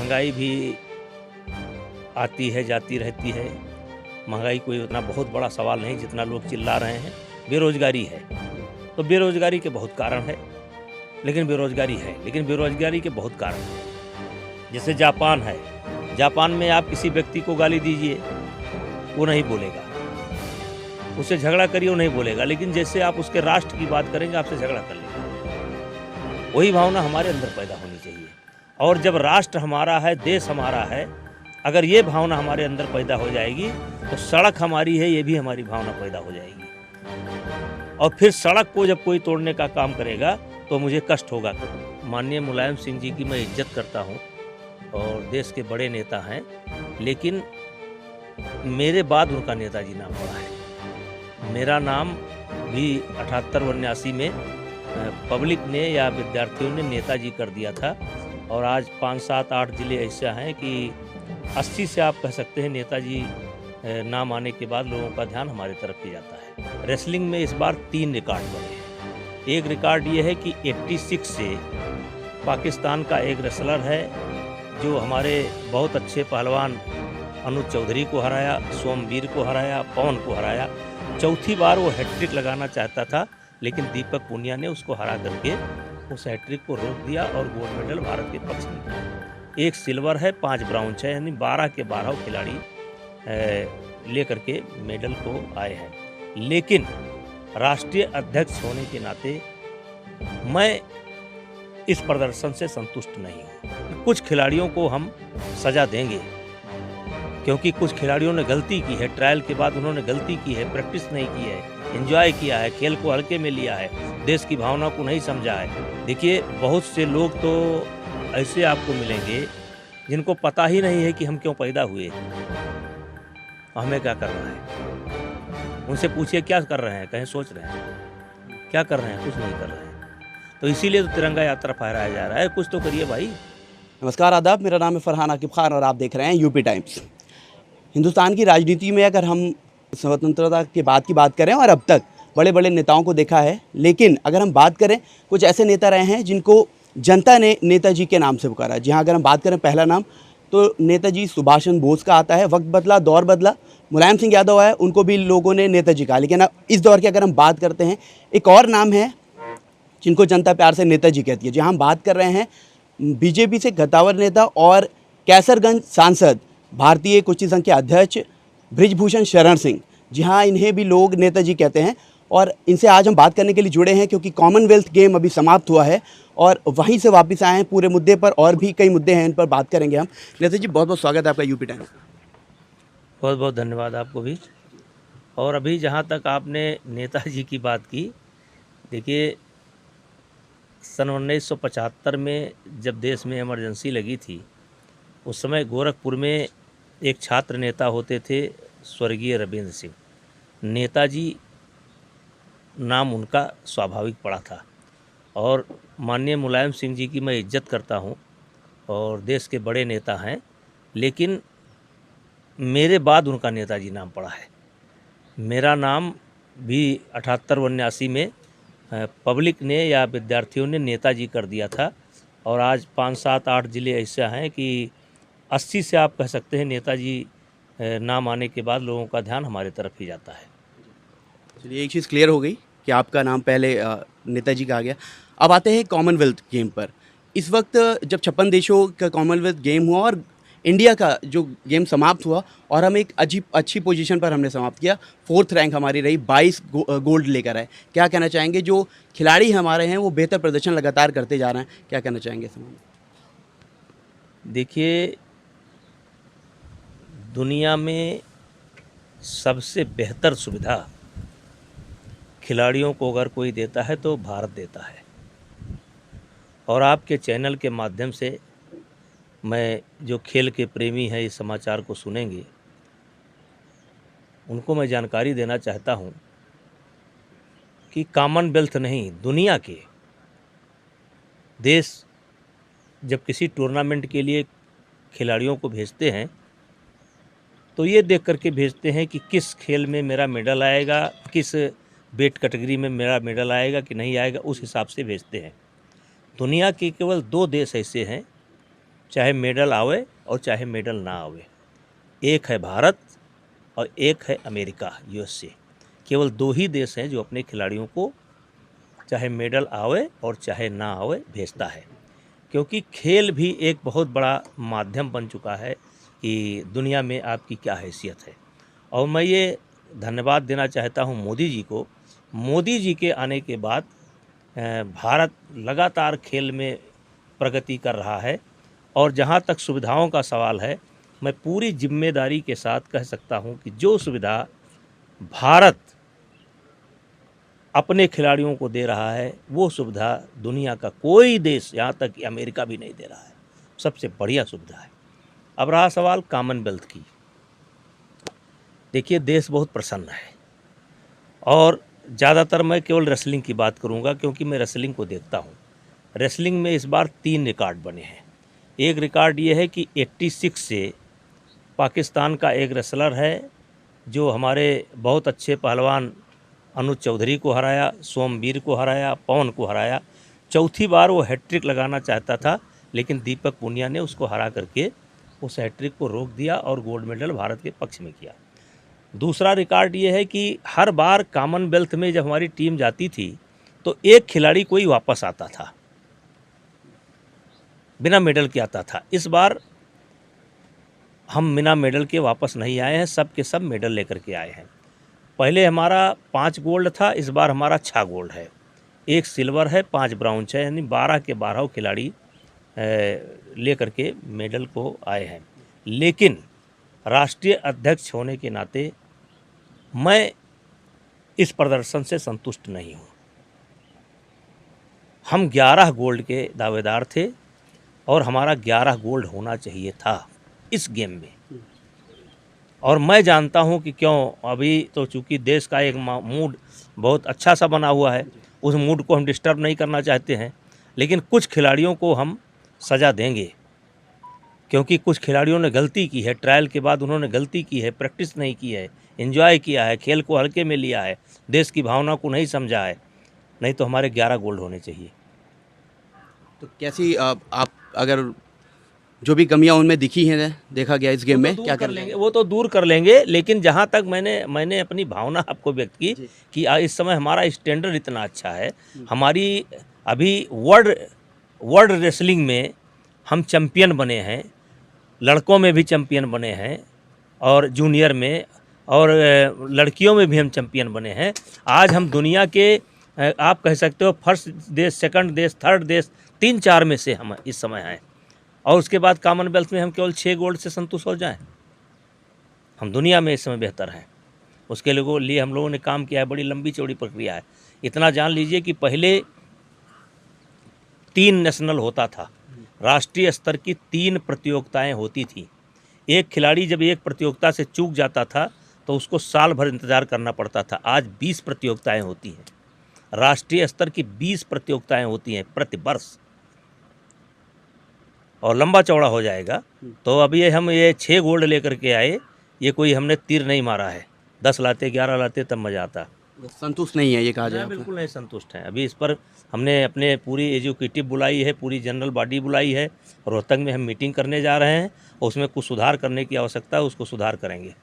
महंगाई भी आती है जाती रहती है। महंगाई कोई उतना बहुत बड़ा सवाल नहीं जितना लोग चिल्ला रहे हैं। बेरोज़गारी है, तो बेरोज़गारी के बहुत कारण है, लेकिन बेरोज़गारी के बहुत कारण हैं। जैसे जापान है, जापान में आप किसी व्यक्ति को गाली दीजिए, वो नहीं बोलेगा। उससे झगड़ा करिए, वो नहीं बोलेगा, लेकिन जैसे आप उसके राष्ट्र की बात करेंगे, आपसे झगड़ा कर लेगा। वही भावना हमारे अंदर पैदा होनी चाहिए। और जब राष्ट्र हमारा है, देश हमारा है, अगर ये भावना हमारे अंदर पैदा हो जाएगी, तो सड़क हमारी है, ये भी हमारी भावना पैदा हो जाएगी। और फिर सड़क को जब कोई तोड़ने का काम करेगा, तो मुझे कष्ट होगा। माननीय मुलायम सिंह जी की मैं इज्जत करता हूँ और देश के बड़े नेता हैं, लेकिन मेरे बाद उनका नेताजी नाम पड़ा है। मेरा नाम भी 78-79 में पब्लिक ने या विद्यार्थियों ने नेताजी कर दिया था, और आज 5, 7, 8 जिले ऐसे हैं कि 80 से आप कह सकते हैं नेताजी नाम आने के बाद लोगों का ध्यान हमारी तरफ ही जाता है। रेसलिंग में इस बार 3 रिकॉर्ड बने हैं। एक रिकॉर्ड ये है कि 86 से पाकिस्तान का एक रेसलर है जो हमारे बहुत अच्छे पहलवान अनुज चौधरी को हराया, सोमवीर को हराया, पवन को हराया। चौथी बार वो हैट्रिक लगाना चाहता था, लेकिन दीपक पुनिया ने उसको हरा करके उस हैट्रिक को रोक दिया और गोल्ड मेडल भारत के पक्ष में। एक सिल्वर है, 5 ब्राउन्ज है, यानी 12 के 12 खिलाड़ी लेकर के मेडल को आए हैं। लेकिन राष्ट्रीय अध्यक्ष होने के नाते मैं इस प्रदर्शन से संतुष्ट नहीं हूँ। कुछ खिलाड़ियों को हम सज़ा देंगे, क्योंकि कुछ खिलाड़ियों ने गलती की है, ट्रायल के बाद उन्होंने गलती की है, प्रैक्टिस नहीं की है, एंजॉय किया है, खेल को हल्के में लिया है, देश की भावना को नहीं समझा है। देखिए, बहुत से लोग तो ऐसे आपको मिलेंगे जिनको पता ही नहीं है कि हम क्यों पैदा हुए, हमें क्या करना है। उनसे पूछिए क्या कर रहे हैं, कहीं सोच रहे हैं क्या कर रहे हैं, कुछ नहीं कर रहे हैं। तो इसीलिए तो तिरंगा यात्रा फहराया जा रहा है, कुछ तो करिए भाई। नमस्कार, आदाब। मेरा नाम है फरहान आकिब खान और आप देख रहे हैं यूपी टाइम्स। हिंदुस्तान की राजनीति में अगर हम स्वतंत्रता के बाद की बात करें और अब तक बड़े बड़े नेताओं को देखा है, लेकिन अगर हम बात करें, कुछ ऐसे नेता रहे हैं जिनको जनता ने नेताजी के नाम से पुकारा। जी हाँ, अगर हम बात करें पहला नाम तो नेताजी सुभाष चंद्र बोस का आता है। वक्त बदला, दौर बदला, मुलायम सिंह यादव आए, उनको भी लोगों ने नेताजी कहा। लेकिन अब इस दौर की अगर हम बात करते हैं, एक और नाम है जिनको जनता प्यार से नेताजी कहती है। जहाँ हम बात कर रहे हैं बीजेपी से गद्दावर नेता और कैसरगंज सांसद, भारतीय कुश्ती संघ के अध्यक्ष बृजभूषण शरण सिंह। जी हाँ, इन्हें भी लोग नेताजी कहते हैं और इनसे आज हम बात करने के लिए जुड़े हैं, क्योंकि कॉमनवेल्थ गेम अभी समाप्त हुआ है और वहीं से वापस आए हैं पूरे मुद्दे पर। और भी कई मुद्दे हैं, इन पर बात करेंगे हम। नेताजी, बहुत बहुत स्वागत है आपका यूपी टाइम्स। बहुत बहुत धन्यवाद आपको भी। और अभी जहाँ तक आपने नेताजी की बात की, देखिए, सन 1975 में जब देश में इमरजेंसी लगी थी, उस समय गोरखपुर में एक छात्र नेता होते थे, स्वर्गीय रविंद्र सिंह। नेताजी नाम उनका स्वाभाविक पड़ा था। और माननीय मुलायम सिंह जी की मैं इज्जत करता हूँ और देश के बड़े नेता हैं, लेकिन मेरे बाद उनका नेताजी नाम पड़ा है। मेरा नाम भी 78-79 में पब्लिक ने या विद्यार्थियों ने नेताजी कर दिया था, और आज 5, 7, 8 जिले ऐसे हैं कि 80 से आप कह सकते हैं नेताजी नाम आने के बाद लोगों का ध्यान हमारे तरफ ही जाता है। चलिए, एक चीज़ क्लियर हो गई कि आपका नाम पहले नेताजी का आ गया। अब आते हैं कॉमनवेल्थ गेम पर। इस वक्त जब 56 देशों का कॉमनवेल्थ गेम हुआ और इंडिया का जो गेम समाप्त हुआ, और हम एक अच्छी पोजीशन पर हमने समाप्त किया। 4th रैंक हमारी रही, 22 गोल्ड लेकर आए। क्या कहना चाहेंगे? जो खिलाड़ी हमारे हैं वो बेहतर प्रदर्शन लगातार करते जा रहे हैं, क्या कहना चाहेंगे इस मामले में? देखिए, दुनिया में सबसे बेहतर सुविधा खिलाड़ियों को अगर कोई देता है तो भारत देता है। और आपके चैनल के माध्यम से मैं, जो खेल के प्रेमी हैं, इस समाचार को सुनेंगे, उनको मैं जानकारी देना चाहता हूं कि कॉमनवेल्थ नहीं, दुनिया के देश जब किसी टूर्नामेंट के लिए खिलाड़ियों को भेजते हैं, तो ये देख करके भेजते हैं कि किस खेल में मेरा मेडल आएगा, किस वेट कैटेगरी में मेरा मेडल आएगा कि नहीं आएगा, उस हिसाब से भेजते हैं। दुनिया के केवल 2 देश ऐसे हैं चाहे मेडल आवे और चाहे मेडल ना आवे। एक है भारत और एक है अमेरिका, यूएसए। केवल 2 ही देश हैं जो अपने खिलाड़ियों को चाहे मेडल आवे और चाहे ना आवे भेजता है, क्योंकि खेल भी एक बहुत बड़ा माध्यम बन चुका है कि दुनिया में आपकी क्या हैसियत है। और मैं ये धन्यवाद देना चाहता हूँ मोदी जी को। मोदी जी के आने के बाद भारत लगातार खेल में प्रगति कर रहा है, और जहाँ तक सुविधाओं का सवाल है, मैं पूरी जिम्मेदारी के साथ कह सकता हूँ कि जो सुविधा भारत अपने खिलाड़ियों को दे रहा है वो सुविधा दुनिया का कोई देश, यहाँ तक कि अमेरिका भी नहीं दे रहा है। सबसे बढ़िया सुविधा है। अब रहा सवाल कॉमनवेल्थ की। देखिए, देश बहुत प्रसन्न है, और ज़्यादातर मैं केवल रेसलिंग की बात करूंगा क्योंकि मैं रेसलिंग को देखता हूं। रेसलिंग में इस बार 3 रिकॉर्ड बने हैं। एक रिकॉर्ड ये है कि 86 से पाकिस्तान का एक रेसलर है जो हमारे बहुत अच्छे पहलवान अनुज चौधरी को हराया, सोमवीर को हराया, पवन को हराया। चौथी बार वो हैट्रिक लगाना चाहता था, लेकिन दीपक पुनिया ने उसको हरा करके उस हैट्रिक को रोक दिया और गोल्ड मेडल भारत के पक्ष में किया। दूसरा रिकॉर्ड ये है कि हर बार कॉमनवेल्थ में जब हमारी टीम जाती थी तो एक खिलाड़ी कोई वापस आता था, बिना मेडल के आता था। इस बार हम बिना मेडल के वापस नहीं आए हैं, सब के सब मेडल लेकर के आए हैं। पहले हमारा 5 गोल्ड था, इस बार हमारा 6 गोल्ड है, 1 सिल्वर है, 5 ब्राउंज है, यानी 12 के 12 खिलाड़ी लेकर के मेडल को आए हैं। लेकिन राष्ट्रीय अध्यक्ष होने के नाते मैं इस प्रदर्शन से संतुष्ट नहीं हूँ। हम 11 गोल्ड के दावेदार थे और हमारा 11 गोल्ड होना चाहिए था इस गेम में। और मैं जानता हूँ कि क्यों, अभी तो चूँकि देश का एक मूड बहुत अच्छा सा बना हुआ है, उस मूड को हम डिस्टर्ब नहीं करना चाहते हैं, लेकिन कुछ खिलाड़ियों को हम सज़ा देंगे, क्योंकि कुछ खिलाड़ियों ने गलती की है। ट्रायल के बाद उन्होंने गलती की है, प्रैक्टिस नहीं की है, एंजॉय किया है, खेल को हल्के में लिया है, देश की भावना को नहीं समझा है। नहीं तो हमारे 11 गोल्ड होने चाहिए। तो कैसी आप अगर जो भी कमियां उनमें दिखी हैं, देखा गया इस गेम में, क्या कर लेंगे? वो तो दूर कर लेंगे, लेकिन जहाँ तक मैंने अपनी भावना आपको व्यक्त की कि इस समय हमारा स्टैंडर्ड इतना अच्छा है। हमारी अभी वर्ल्ड रेसलिंग में हम चैम्पियन बने हैं, लड़कों में भी चैम्पियन बने हैं और जूनियर में, और लड़कियों में भी हम चैम्पियन बने हैं। आज हम दुनिया के आप कह सकते हो फर्स्ट देश, सेकंड देश, थर्ड देश, 3-4 में से हम इस समय हैं। और उसके बाद कॉमनवेल्थ में हम केवल 6 गोल्ड से संतुष्ट हो जाएं। हम दुनिया में इस समय बेहतर हैं। उसके लिए हम लोगों ने काम किया है, बड़ी लंबी चौड़ी प्रक्रिया है। इतना जान लीजिए कि पहले 3 नेशनल होता था, राष्ट्रीय स्तर की 3 प्रतियोगिताएं होती थी। एक खिलाड़ी जब एक प्रतियोगिता से चूक जाता था तो उसको साल भर इंतज़ार करना पड़ता था। आज 20 प्रतियोगिताएं होती हैं, राष्ट्रीय स्तर की 20 प्रतियोगिताएं होती हैं प्रति वर्ष, और लंबा चौड़ा हो जाएगा। तो अब ये 6 गोल्ड लेकर के आए, ये कोई हमने तीर नहीं मारा है। 10 लाते, 11 लाते, तब मज़ा आता। संतुष्ट नहीं है ये कहा जाए? बिल्कुल नहीं संतुष्ट हैं। अभी इस पर हमने अपने पूरी एजुकेटिव बुलाई है, पूरी जनरल बॉडी बुलाई है, रोहतक में हम मीटिंग करने जा रहे हैं, और उसमें कुछ सुधार करने की आवश्यकता है, उसको सुधार करेंगे।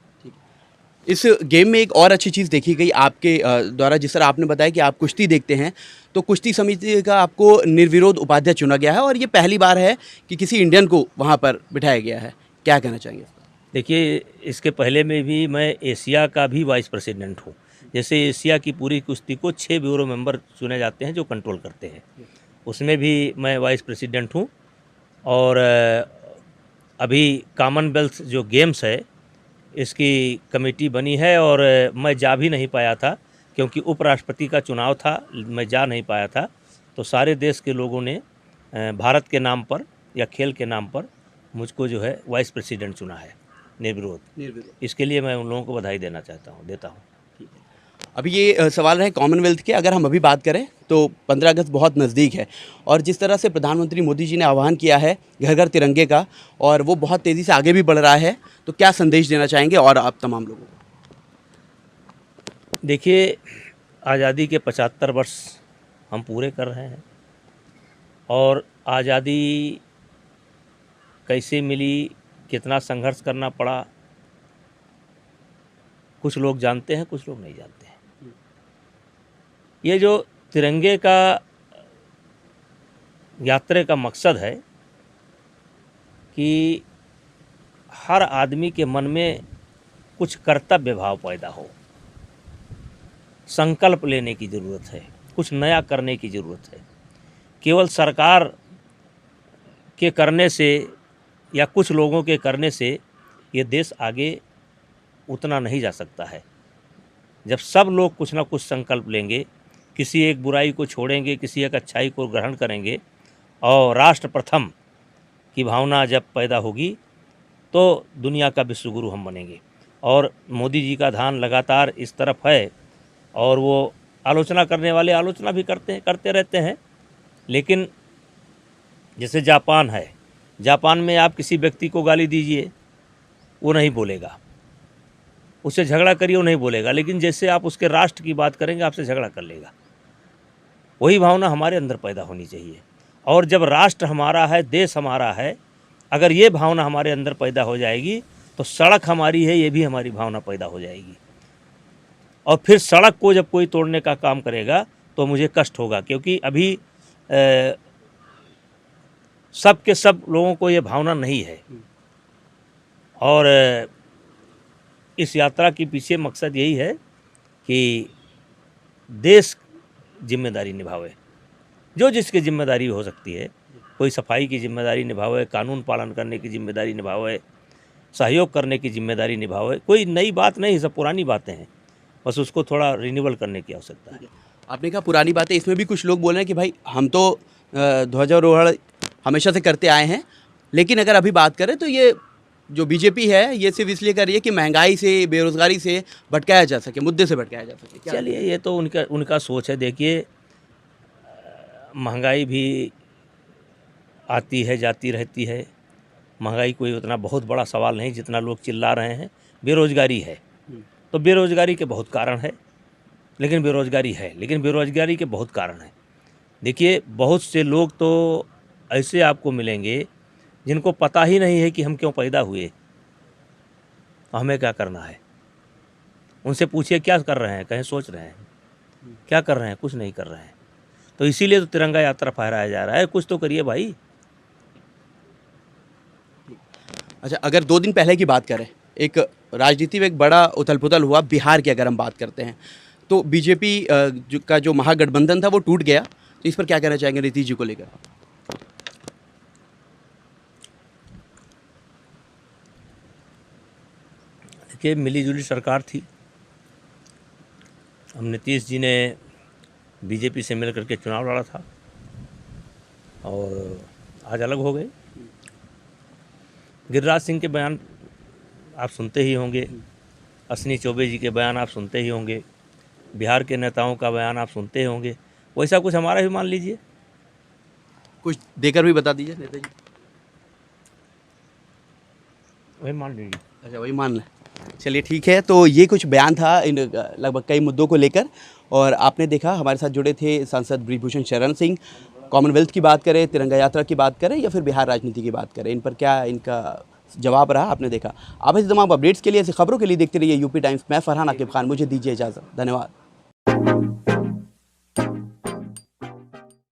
इस गेम में एक और अच्छी चीज़ देखी गई आपके द्वारा, जिस तरह आपने बताया कि आप कुश्ती देखते हैं, तो कुश्ती समिति का आपको निर्विरोध उपाध्यक्ष चुना गया है, और ये पहली बार है कि किसी इंडियन को वहाँ पर बिठाया गया है। क्या कहना चाहेंगे? देखिए, इसके पहले में भी मैं एशिया का भी वाइस प्रेसिडेंट हूँ। जैसे एशिया की पूरी कुश्ती को 6 ब्यूरो मेंबर चुने जाते हैं जो कंट्रोल करते हैं, उसमें भी मैं वाइस प्रेसिडेंट हूँ। और अभी कॉमनवेल्थ जो गेम्स है इसकी कमेटी बनी है, और मैं जा भी नहीं पाया था क्योंकि उपराष्ट्रपति का चुनाव था, मैं जा नहीं पाया था। तो सारे देश के लोगों ने भारत के नाम पर या खेल के नाम पर मुझको जो है वाइस प्रेसिडेंट चुना है निर्विरोध। इसके लिए मैं उन लोगों को बधाई देना देता हूँ। अभी ये सवाल रहे कॉमनवेल्थ के, अगर हम अभी बात करें तो 15 अगस्त बहुत नज़दीक है, और जिस तरह से प्रधानमंत्री मोदी जी ने आह्वान किया है घर घर तिरंगे का, और वो बहुत तेज़ी से आगे भी बढ़ रहा है, तो क्या संदेश देना चाहेंगे और आप तमाम लोगों को? देखिए, आज़ादी के 75 वर्ष हम पूरे कर रहे हैं, और आज़ादी कैसे मिली, कितना संघर्ष करना पड़ा, कुछ लोग जानते हैं, कुछ लोग नहीं जानते हैं। ये जो तिरंगे का यात्रा का मकसद है कि हर आदमी के मन में कुछ कर्तव्य भाव पैदा हो, संकल्प लेने की ज़रूरत है, कुछ नया करने की ज़रूरत है। केवल सरकार के करने से या कुछ लोगों के करने से ये देश आगे उतना नहीं जा सकता है। जब सब लोग कुछ ना कुछ संकल्प लेंगे, किसी एक बुराई को छोड़ेंगे, किसी एक अच्छाई को ग्रहण करेंगे और राष्ट्र प्रथम की भावना जब पैदा होगी तो दुनिया का विश्वगुरु हम बनेंगे। और मोदी जी का ध्यान लगातार इस तरफ है और वो आलोचना करने वाले आलोचना भी करते रहते हैं। लेकिन जैसे जापान है, जापान में आप किसी व्यक्ति को गाली दीजिए वो नहीं बोलेगा, उससे झगड़ा करिए वो नहीं बोलेगा, लेकिन जैसे आप उसके राष्ट्र की बात करेंगे आपसे झगड़ा कर लेगा। वही भावना हमारे अंदर पैदा होनी चाहिए। और जब राष्ट्र हमारा है, देश हमारा है, अगर ये भावना हमारे अंदर पैदा हो जाएगी तो सड़क हमारी है, ये भी हमारी भावना पैदा हो जाएगी। और फिर सड़क को जब कोई तोड़ने का काम करेगा तो मुझे कष्ट होगा, क्योंकि अभी सब के सब लोगों को ये भावना नहीं है। और इस यात्रा के पीछे मकसद यही है कि देश जिम्मेदारी निभावे, जो जिसकी जिम्मेदारी हो सकती है। कोई सफाई की जिम्मेदारी निभावे, कानून पालन करने की जिम्मेदारी निभावे, सहयोग करने की जिम्मेदारी निभावे। कोई नई बात नहीं, सब पुरानी बातें हैं, बस उसको थोड़ा रिन्यूअल करने की आवश्यकता है। आपने कहा पुरानी बातें, इसमें भी कुछ लोग बोल रहे हैं कि भाई हम तो ध्वजारोहण हमेशा से करते आए हैं, लेकिन अगर अभी बात करें तो ये जो बीजेपी है ये सिर्फ इसलिए कर रही है कि महंगाई से, बेरोजगारी से भटकाया जा सके, मुद्दे से भटकाया जा सके। चलिए, ये तो उनका सोच है। देखिए, महंगाई भी आती है जाती रहती है। महंगाई कोई उतना बहुत बड़ा सवाल नहीं जितना लोग चिल्ला रहे हैं। बेरोजगारी है तो बेरोजगारी के बहुत कारण है, लेकिन बेरोजगारी के बहुत कारण हैं। देखिए, बहुत से लोग तो ऐसे आपको मिलेंगे जिनको पता ही नहीं है कि हम क्यों पैदा हुए, हमें क्या करना है। उनसे पूछिए क्या कर रहे हैं, कहीं सोच रहे हैं क्या कर रहे हैं, कुछ नहीं कर रहे हैं। तो इसीलिए तो तिरंगा यात्रा फहराया जा रहा है। कुछ तो करिए भाई। अच्छा, अगर 2 दिन पहले की बात करें, एक राजनीति में एक बड़ा उथल पुथल हुआ बिहार की अगर हम बात करते हैं, तो बीजेपी का जो महागठबंधन था वो टूट गया। तो इस पर क्या कहना चाहेंगे नीतीश जी को लेकर? देखिए, मिलीजुली सरकार थी। हम नीतीश जी ने बीजेपी से मिल करके चुनाव लड़ा था और आज अलग हो गए। गिरिराज सिंह के बयान आप सुनते ही होंगे, अश्विनी चौबे जी के बयान आप सुनते ही होंगे, बिहार के नेताओं का बयान आप सुनते ही होंगे। वैसा कुछ हमारा भी मान लीजिए, कुछ देकर भी बता दीजिए नेताजी। वही मान लीजिए। अच्छा, वही मान लें। चलिए ठीक है, तो ये कुछ बयान था इन लगभग कई मुद्दों को लेकर। और आपने देखा हमारे साथ जुड़े थे सांसद बृजभूषण शरण सिंह। कॉमनवेल्थ की बात करें, तिरंगा यात्रा की बात करें या फिर बिहार राजनीति की बात करें, इन पर क्या इनका जवाब रहा आपने देखा। आप ऐसे तमाम अपडेट्स के लिए, ऐसी खबरों के लिए देखते रहिए यूपी टाइम्स। मैं फरहान आकिब खान, मुझे दीजिए इजाज़त। धन्यवाद।